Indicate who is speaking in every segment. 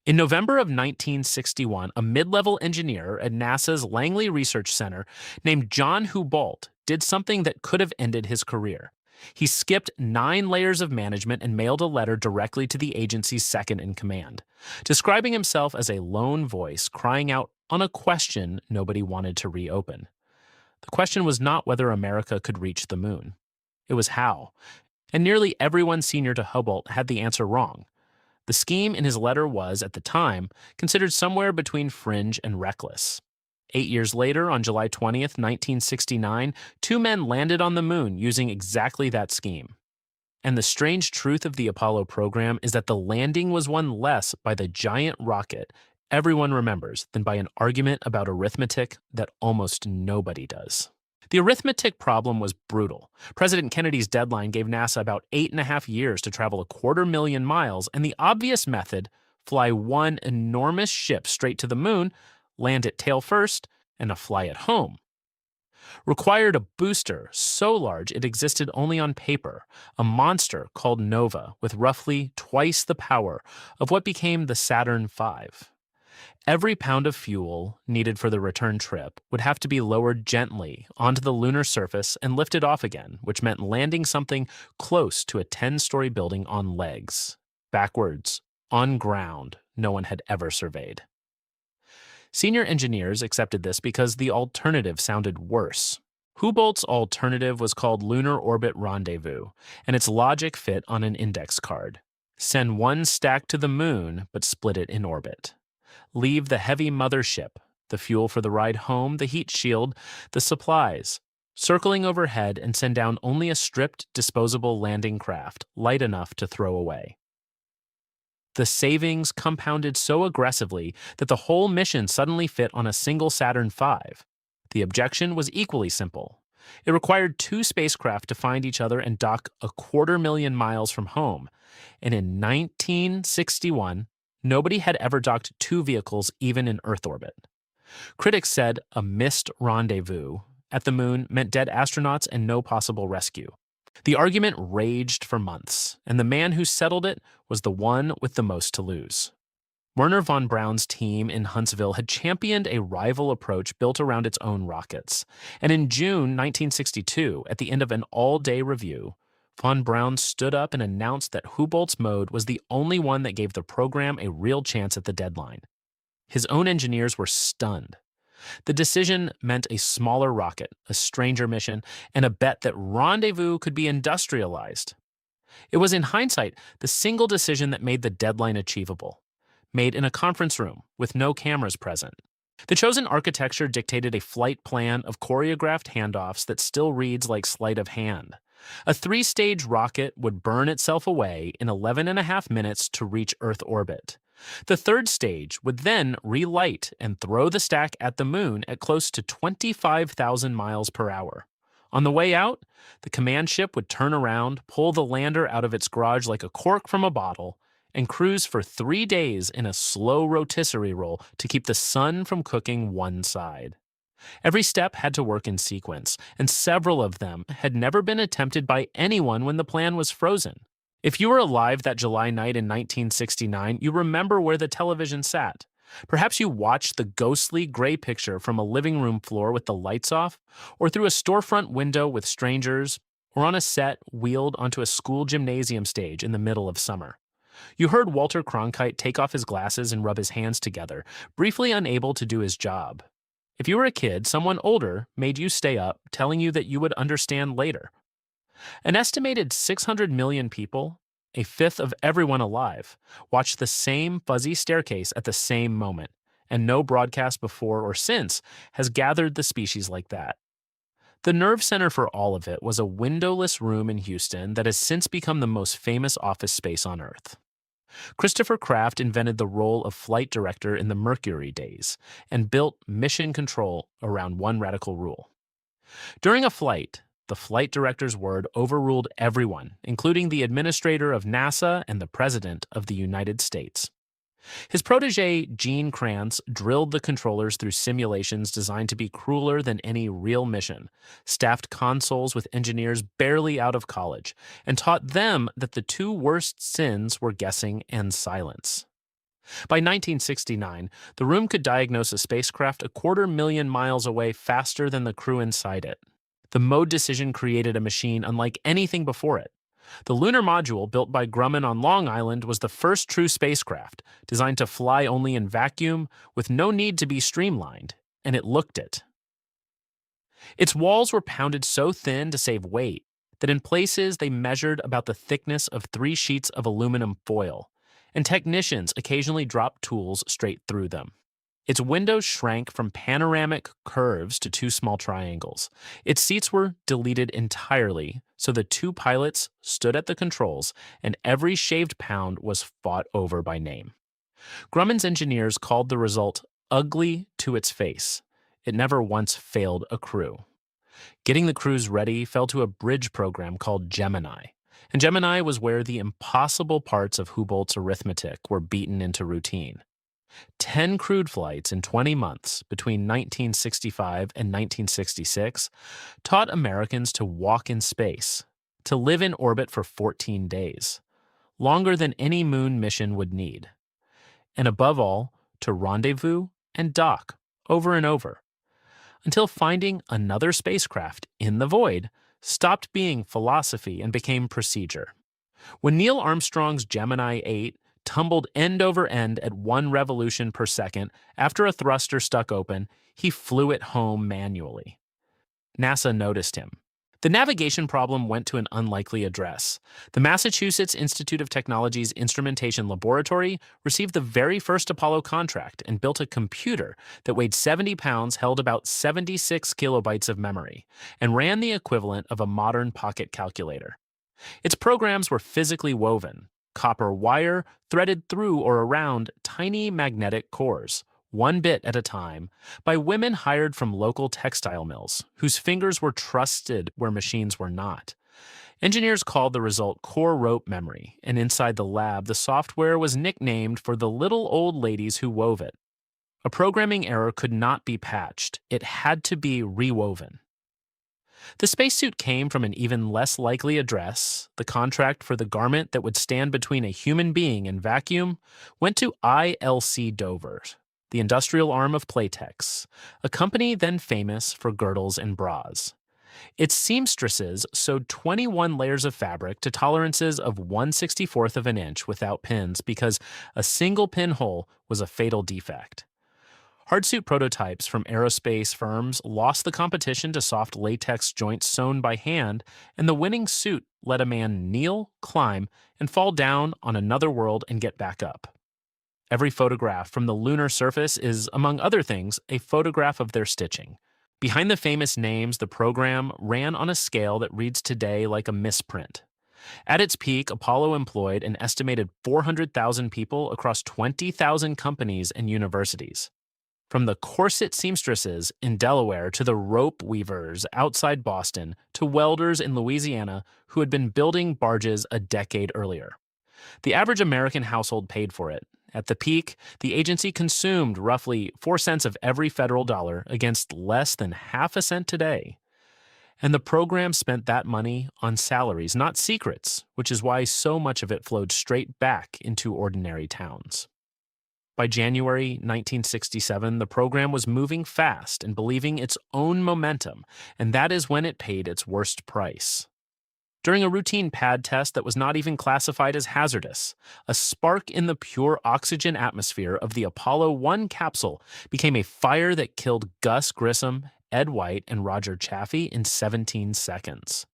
Speaker 1: In November of 1961, a mid-level engineer at NASA's Langley Research Center named John Houbolt did something that could have ended his career. He skipped 9 layers of management and mailed a letter directly to the agency's second in command, describing himself as a lone voice crying out on a question nobody wanted to reopen. The question was not whether America could reach the moon. It was how. And nearly everyone senior to Houbolt had the answer wrong. The scheme in his letter was, at the time, considered somewhere between fringe and reckless. 8 years later, on July 20th, 1969, 2 men landed on the moon using exactly that scheme. And the strange truth of the Apollo program is that the landing was won less by the giant rocket everyone remembers than by an argument about arithmetic that almost nobody does. The arithmetic problem was brutal. President Kennedy's deadline gave NASA about 8.5 years to travel 250,000 miles, and the obvious method, fly one enormous ship straight to the moon, land it tail first, and fly it home, required a booster so large it existed only on paper, a monster called Nova with roughly twice the power of what became the Saturn V. Every pound of fuel needed for the return trip would have to be lowered gently onto the lunar surface and lifted off again, which meant landing something close to a 10-story building on legs, backwards, on ground no one had ever surveyed. Senior engineers accepted this because the alternative sounded worse. Houbolt's alternative was called Lunar Orbit Rendezvous, and its logic fit on an index card. Send one stack to the moon, but split it in orbit. Leave the heavy mothership, the fuel for the ride home, the heat shield, the supplies, circling overhead, and send down only a stripped, disposable landing craft, light enough to throw away. The savings compounded so aggressively that the whole mission suddenly fit on a single Saturn V. The objection was equally simple. It required 2 spacecraft to find each other and dock 250,000 miles from home, and in 1961, nobody had ever docked 2 vehicles even in Earth orbit. Critics said a missed rendezvous at the moon meant dead astronauts and no possible rescue. The argument raged for months, and the man who settled it was the one with the most to lose. Wernher von Braun's team in Huntsville had championed a rival approach built around its own rockets, and in June 1962, at the end of an all-day review, von Braun stood up and announced that Houbolt's mode was the only one that gave the program a real chance at the deadline. His own engineers were stunned. The decision meant a smaller rocket, a stranger mission, and a bet that Rendezvous could be industrialized. It was in hindsight the single decision that made the deadline achievable, made in a conference room with no cameras present. The chosen architecture dictated a flight plan of choreographed handoffs that still reads like sleight of hand. A 3-stage rocket would burn itself away in 11.5 minutes to reach Earth orbit. The 3rd stage would then relight and throw the stack at the moon at close to 25,000 miles per hour. On the way out, the command ship would turn around, pull the lander out of its garage like a cork from a bottle, and cruise for 3 days in a slow rotisserie roll to keep the sun from cooking one side. Every step had to work in sequence, and several of them had never been attempted by anyone when the plan was frozen. If you were alive that July night in 1969, you remember where the television sat. Perhaps you watched the ghostly gray picture from a living room floor with the lights off, or through a storefront window with strangers, or on a set wheeled onto a school gymnasium stage in the middle of summer. You heard Walter Cronkite take off his glasses and rub his hands together, briefly unable to do his job. If you were a kid, someone older made you stay up, telling you that you would understand later. An estimated 600 million people, a fifth of everyone alive, watched the same fuzzy staircase at the same moment, and no broadcast before or since has gathered the species like that. The nerve center for all of it was a windowless room in Houston that has since become the most famous office space on Earth. Christopher Kraft invented the role of flight director in the Mercury days and built mission control around one radical rule. During a flight, the flight director's word overruled everyone, including the administrator of NASA and the President of the United States. His protege, Gene Kranz, drilled the controllers through simulations designed to be crueler than any real mission, staffed consoles with engineers barely out of college, and taught them that the 2 worst sins were guessing and silence. By 1969, the room could diagnose a spacecraft 250,000 miles away faster than the crew inside it. The mode decision created a machine unlike anything before it. The lunar module built by Grumman on Long Island was the first true spacecraft, designed to fly only in vacuum with no need to be streamlined, and it looked it. Its walls were pounded so thin to save weight that in places they measured about the thickness of 3 sheets of aluminum foil, and technicians occasionally dropped tools straight through them. Its windows shrank from panoramic curves to 2 small triangles. Its seats were deleted entirely, so the 2 pilots stood at the controls, and every shaved pound was fought over by name. Grumman's engineers called the result ugly to its face. It never once failed a crew. Getting the crews ready fell to a bridge program called Gemini, and Gemini was where the impossible parts of Houbolt's arithmetic were beaten into routine. 10 crewed flights in 20 months between 1965 and 1966 taught Americans to walk in space, to live in orbit for 14 days, longer than any moon mission would need, and above all, to rendezvous and dock over and over, until finding another spacecraft in the void stopped being philosophy and became procedure. When Neil Armstrong's Gemini 8 tumbled end over end at 1 revolution per second after a thruster stuck open, he flew it home manually. NASA noticed him. The navigation problem went to an unlikely address. The Massachusetts Institute of Technology's Instrumentation Laboratory received the very first Apollo contract and built a computer that weighed 70 pounds, held about 76 kilobytes of memory, and ran the equivalent of a modern pocket calculator. Its programs were physically woven, copper wire threaded through or around tiny magnetic cores, 1 bit at a time, by women hired from local textile mills, whose fingers were trusted where machines were not. Engineers called the result core rope memory, and inside the lab, the software was nicknamed for the little old ladies who wove it. A programming error could not be patched, it had to be rewoven. The spacesuit came from an even less likely address. The contract for the garment that would stand between a human being and vacuum went to ILC Dover, the industrial arm of Playtex, a company then famous for girdles and bras. Its seamstresses sewed 21 layers of fabric to tolerances of 1/64 of an inch without pins because a single pinhole was a fatal defect. Hardsuit prototypes from aerospace firms lost the competition to soft latex joints sewn by hand, and the winning suit let a man kneel, climb, and fall down on another world and get back up. Every photograph from the lunar surface is, among other things, a photograph of their stitching. Behind the famous names, the program ran on a scale that reads today like a misprint. At its peak, Apollo employed an estimated 400,000 people across 20,000 companies and universities. From the corset seamstresses in Delaware to the rope weavers outside Boston to welders in Louisiana who had been building barges a decade earlier. The average American household paid for it. At the peak, the agency consumed roughly 4 cents of every federal dollar against less than half a cent today. And the program spent that money on salaries, not secrets, which is why so much of it flowed straight back into ordinary towns. By January 1967, the program was moving fast and believing its own momentum, and that is when it paid its worst price. During a routine pad test that was not even classified as hazardous, a spark in the pure oxygen atmosphere of the Apollo 1 capsule became a fire that killed Gus Grissom, Ed White, and Roger Chaffee in 17 seconds.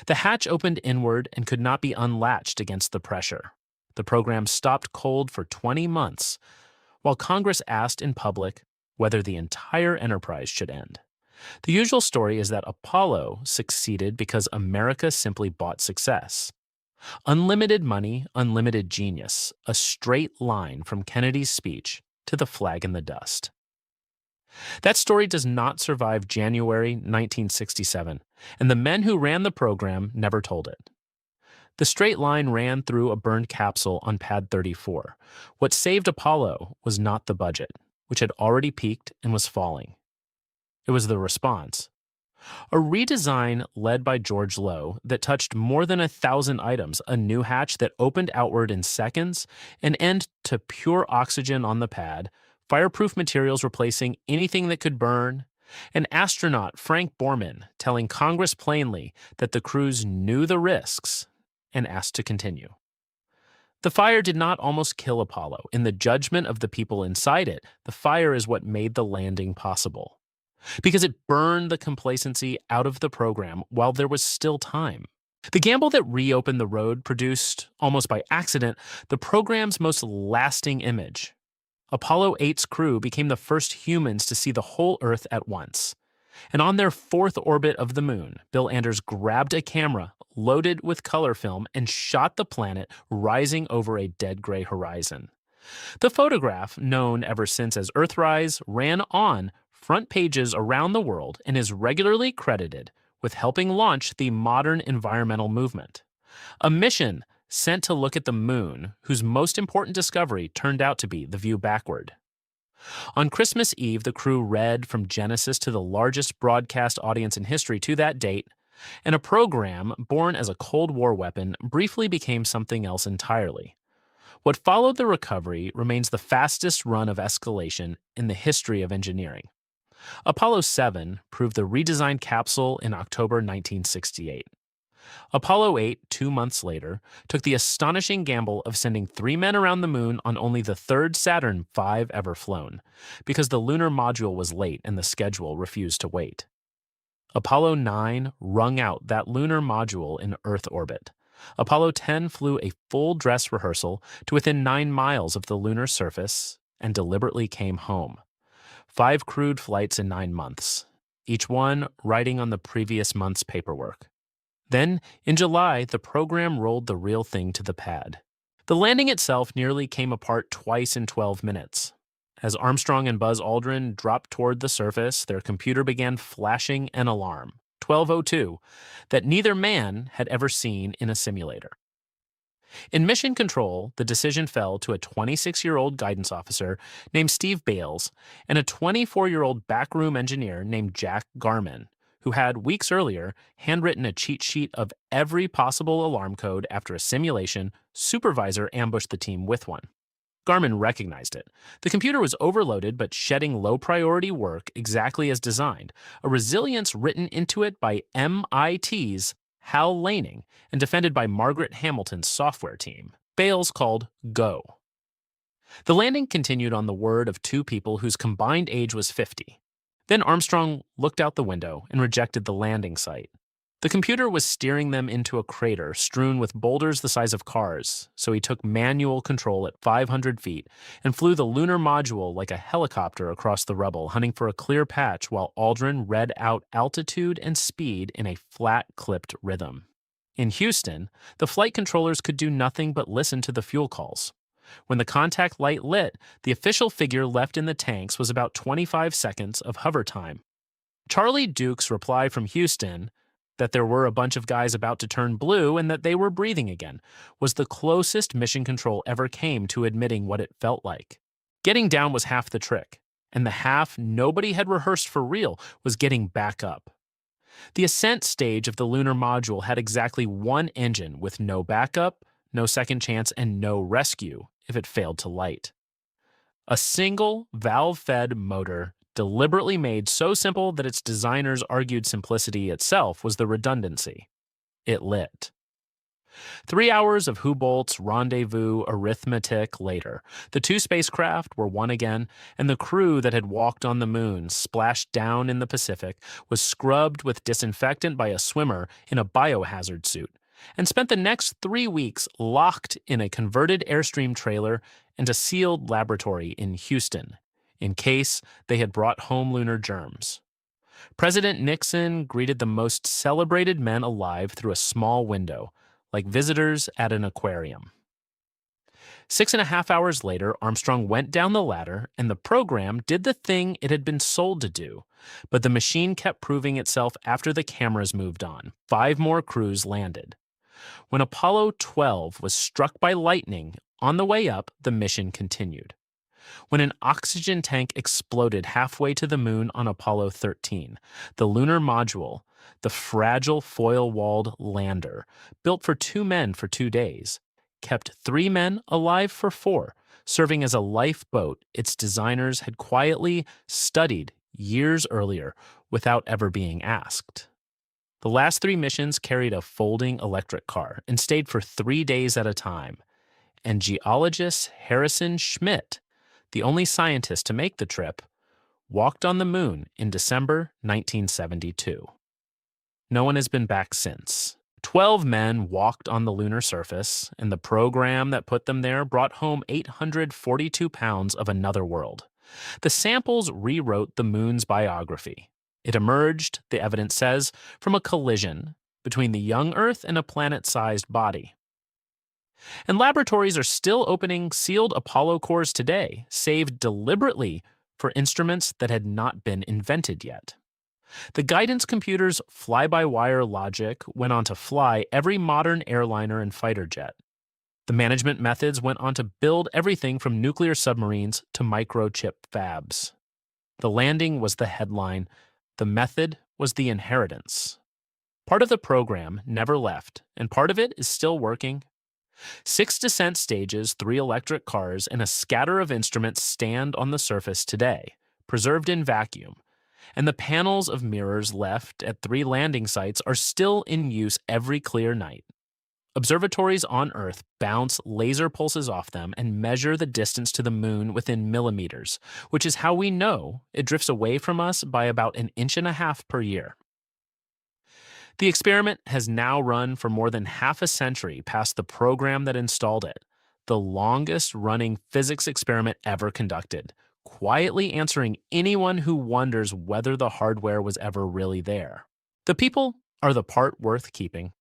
Speaker 1: The hatch opened inward and could not be unlatched against the pressure. The program stopped cold for 20 months, while Congress asked in public whether the entire enterprise should end. The usual story is that Apollo succeeded because America simply bought success. Unlimited money, unlimited genius, a straight line from Kennedy's speech to the flag in the dust. That story does not survive January 1967, and the men who ran the program never told it. The straight line ran through a burned capsule on Pad 34. What saved Apollo was not the budget, which had already peaked and was falling. It was the response. A redesign led by George Low that touched more than 1,000 items, a new hatch that opened outward in seconds, an end to pure oxygen on the pad, fireproof materials replacing anything that could burn, and astronaut Frank Borman telling Congress plainly that the crews knew the risks and asked to continue. The fire did not almost kill Apollo. In the judgment of the people inside it, the fire is what made the landing possible because it burned the complacency out of the program while there was still time. The gamble that reopened the road produced, almost by accident, the program's most lasting image. Apollo 8's crew became the first humans to see the whole Earth at once. And on their fourth orbit of the moon, Bill Anders grabbed a camera loaded with color film and shot the planet rising over a dead gray horizon. The photograph, known ever since as Earthrise, ran on front pages around the world and is regularly credited with helping launch the modern environmental movement. A mission sent to look at the moon, whose most important discovery turned out to be the view backward. On Christmas Eve, the crew read from Genesis to the largest broadcast audience in history to that date, and a program born as a Cold War weapon briefly became something else entirely. What followed the recovery remains the fastest run of escalation in the history of engineering. Apollo 7 proved the redesigned capsule in October 1968. Apollo 8, 2 months later, took the astonishing gamble of sending 3 men around the moon on only the third Saturn V ever flown, because the lunar module was late and the schedule refused to wait. Apollo 9 wrung out that lunar module in Earth orbit. Apollo 10 flew a full dress rehearsal to within 9 miles of the lunar surface and deliberately came home. 5 crewed flights in 9 months, each one riding on the previous month's paperwork. Then, in July, the program rolled the real thing to the pad. The landing itself nearly came apart twice in 12 minutes. As Armstrong and Buzz Aldrin dropped toward the surface, their computer began flashing an alarm, 12:02, that neither man had ever seen in a simulator. In Mission Control, the decision fell to a 26-year-old guidance officer named Steve Bales and a 24-year-old backroom engineer named Jack Garman, who had, weeks earlier, handwritten a cheat sheet of every possible alarm code after a simulation supervisor ambushed the team with one. Garmin recognized it. The computer was overloaded but shedding low-priority work exactly as designed, a resilience written into it by MIT's Hal Laning and defended by Margaret Hamilton's software team. Bales called Go. The landing continued on the word of 2 people whose combined age was 50. Then Armstrong looked out the window and rejected the landing site. The computer was steering them into a crater strewn with boulders the size of cars, so he took manual control at 500 feet and flew the lunar module like a helicopter across the rubble, hunting for a clear patch while Aldrin read out altitude and speed in a flat-clipped rhythm. In Houston, the flight controllers could do nothing but listen to the fuel calls. When the contact light lit, the official figure left in the tanks was about 25 seconds of hover time. Charlie Duke's reply from Houston, that there were a bunch of guys about to turn blue and that they were breathing again, was the closest Mission Control ever came to admitting what it felt like. Getting down was half the trick, and the half nobody had rehearsed for real was getting back up. The ascent stage of the lunar module had exactly one engine with no backup, no second chance, and no rescue if it failed to light. A single valve-fed motor deliberately made so simple that its designers argued simplicity itself was the redundancy. It lit. 3 hours of Houbolt's rendezvous arithmetic later, the 2 spacecraft were one again, and the crew that had walked on the moon, splashed down in the Pacific, was scrubbed with disinfectant by a swimmer in a biohazard suit, and spent the next 3 weeks locked in a converted Airstream trailer and a sealed laboratory in Houston, in case they had brought home lunar germs. President Nixon greeted the most celebrated men alive through a small window, like visitors at an aquarium. 6.5 hours later, Armstrong went down the ladder, and the program did the thing it had been sold to do. But the machine kept proving itself after the cameras moved on. 5 more crews landed. When Apollo 12 was struck by lightning, on the way up, the mission continued. When an oxygen tank exploded halfway to the moon on Apollo 13, the lunar module, the fragile foil-walled lander, built for 2 men for 2 days, kept 3 men alive for 4, serving as a lifeboat its designers had quietly studied years earlier without ever being asked. The last 3 missions carried a folding electric car and stayed for 3 days at a time, and geologist Harrison Schmitt, the only scientist to make the trip, walked on the moon in December 1972. No one has been back since. 12 men walked on the lunar surface, and the program that put them there brought home 842 pounds of another world. The samples rewrote the moon's biography. It emerged, the evidence says, from a collision between the young Earth and a planet-sized body. And laboratories are still opening sealed Apollo cores today, saved deliberately for instruments that had not been invented yet. The guidance computer's fly-by-wire logic went on to fly every modern airliner and fighter jet. The management methods went on to build everything from nuclear submarines to microchip fabs. The landing was the headline. The method was the inheritance. Part of the program never left, and part of it is still working. 6 descent stages, 3 electric cars, and a scatter of instruments stand on the surface today, preserved in vacuum, and the panels of mirrors left at 3 landing sites are still in use every clear night. Observatories on Earth bounce laser pulses off them and measure the distance to the moon within millimeters, which is how we know it drifts away from us by about 1.5 inches per year. The experiment has now run for more than half a century past the program that installed it, the longest-running physics experiment ever conducted, quietly answering anyone who wonders whether the hardware was ever really there. The people are the part worth keeping.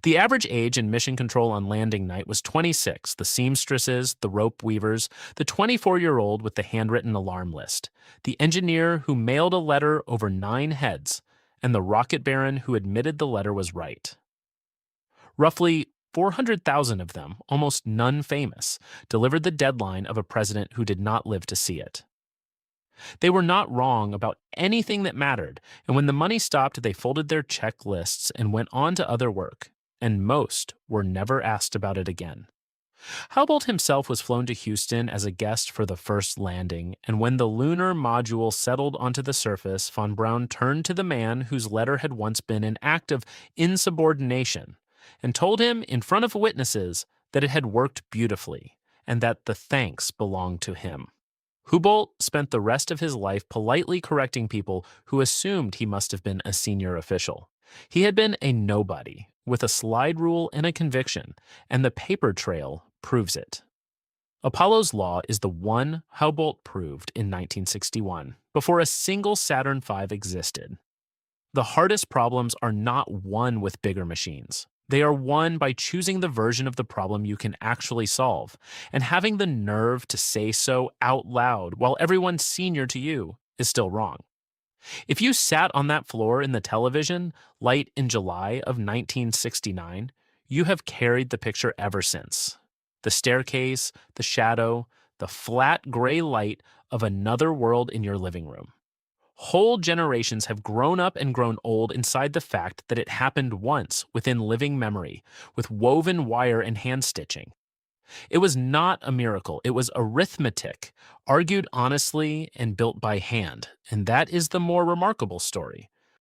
Speaker 1: The average age in mission control on landing night was 26, the seamstresses, the rope weavers, the 24-year-old with the handwritten alarm list, the engineer who mailed a letter over 9 heads, and the rocket baron who admitted the letter was right. Roughly 400,000 of them, almost none famous, delivered the deadline of a president who did not live to see it. They were not wrong about anything that mattered, and when the money stopped, they folded their checklists and went on to other work, and most were never asked about it again. Houbolt himself was flown to Houston as a guest for the first landing, and when the lunar module settled onto the surface, von Braun turned to the man whose letter had once been an act of insubordination and told him in front of witnesses that it had worked beautifully and that the thanks belonged to him. Houbolt spent the rest of his life politely correcting people who assumed he must have been a senior official. He had been a nobody, with a slide rule and a conviction, and the paper trail proves it. Apollo's law is the one Houbolt proved in 1961, before a single Saturn V existed. The hardest problems are not won with bigger machines. They are won by choosing the version of the problem you can actually solve, and having the nerve to say so out loud while everyone senior to you is still wrong. If you sat on that floor in the television light in July of 1969, you have carried the picture ever since. The staircase, the shadow, the flat gray light of another world in your living room. Whole generations have grown up and grown old inside the fact that it happened once within living memory, with woven wire and hand stitching. It was not a miracle, it was arithmetic, argued honestly and built by hand, and that is the more remarkable story.